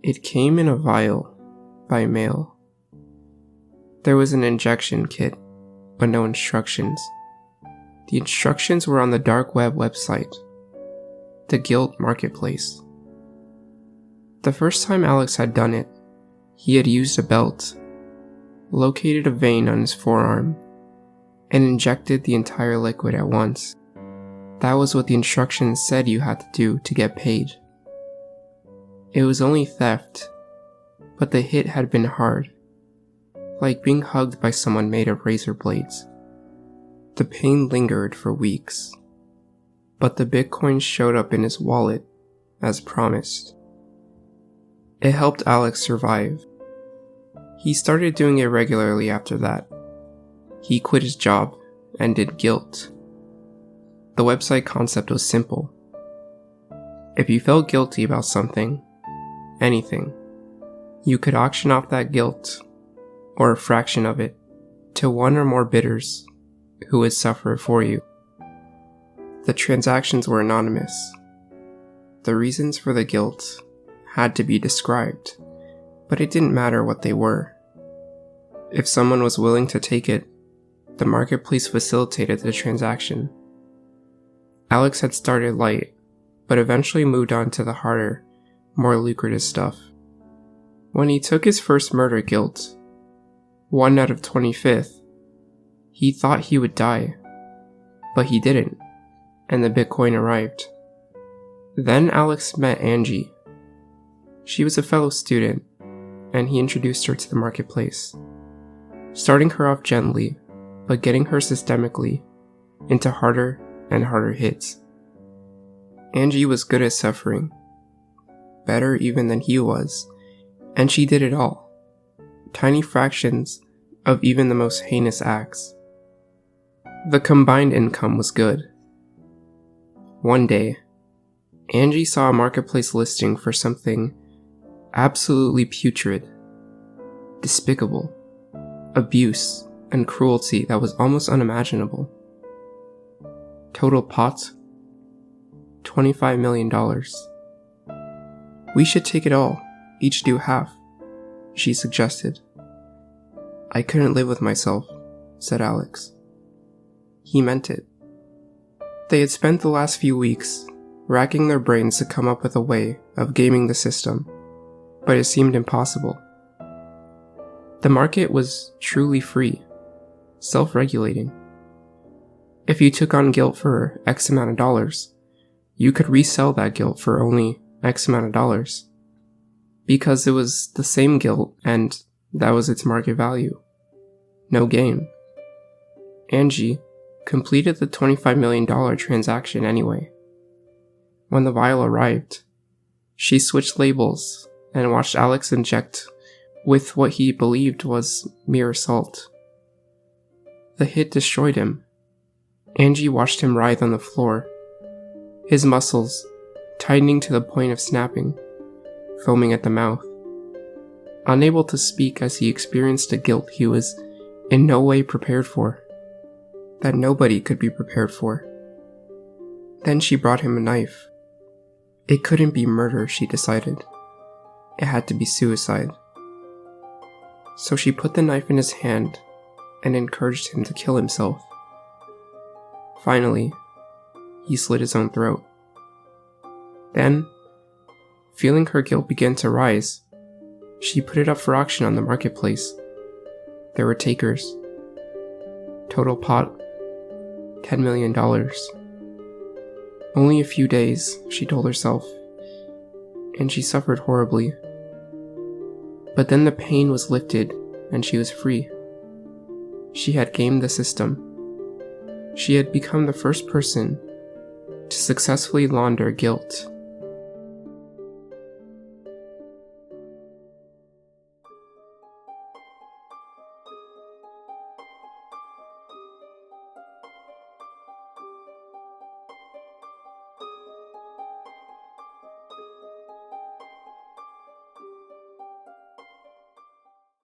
It came in a vial, by mail. There was an injection kit, but no instructions. The instructions were on the dark web website, the Guilt Marketplace. The first time Alex had done it, he had used a belt, located a vein on his forearm, and injected the entire liquid at once. That was what the instructions said you had to do to get paid. It was only theft, but the hit had been hard, like being hugged by someone made of razor blades. The pain lingered for weeks, but the Bitcoin showed up in his wallet as promised. It helped Alex survive. He started doing it regularly after that. He quit his job and did Guilt. The website concept was simple. If you felt guilty about something, anything, you could auction off that guilt, or a fraction of it, to one or more bidders who would suffer it for you. The transactions were anonymous. The reasons for the guilt had to be described, but it didn't matter what they were. If someone was willing to take it, the marketplace facilitated the transaction. Alex had started light, but eventually moved on to the harder, more lucrative stuff. When he took his first murder guilt, 1 out of 25th, he thought he would die, but he didn't, and the Bitcoin arrived. Then Alex met Angie. She was a fellow student, and he introduced her to the marketplace, starting her off gently, but getting her systemically into harder and harder hits. Angie was good at suffering, better even than he was, and she did it all. Tiny fractions of even the most heinous acts. The combined income was good. One day, Angie saw a marketplace listing for something absolutely putrid, despicable, abuse and cruelty that was almost unimaginable. Total pot, $25 million. We should take it all, each do half, she suggested. I couldn't live with myself, said Alex. He meant it. They had spent the last few weeks racking their brains to come up with a way of gaming the system, but it seemed impossible. The market was truly free, self-regulating. If you took on guilt for X amount of dollars, you could resell that guilt for only X amount of dollars, because it was the same guilt and that was its market value. No game. Angie completed the $25 million transaction anyway. When the vial arrived, she switched labels and watched Alex inject with what he believed was mere salt. The hit destroyed him. Angie watched him writhe on the floor, his muscles tightening to the point of snapping, foaming at the mouth. Unable to speak as he experienced a guilt he was in no way prepared for, that nobody could be prepared for. Then she brought him a knife. It couldn't be murder, she decided. It had to be suicide. So she put the knife in his hand and encouraged him to kill himself. Finally, he slit his own throat. Then, feeling her guilt begin to rise, she put it up for auction on the marketplace. There were takers. Total pot, $10 million. Only a few days, she told herself, and she suffered horribly. But then the pain was lifted, and she was free. She had gamed the system. She had become the first person to successfully launder guilt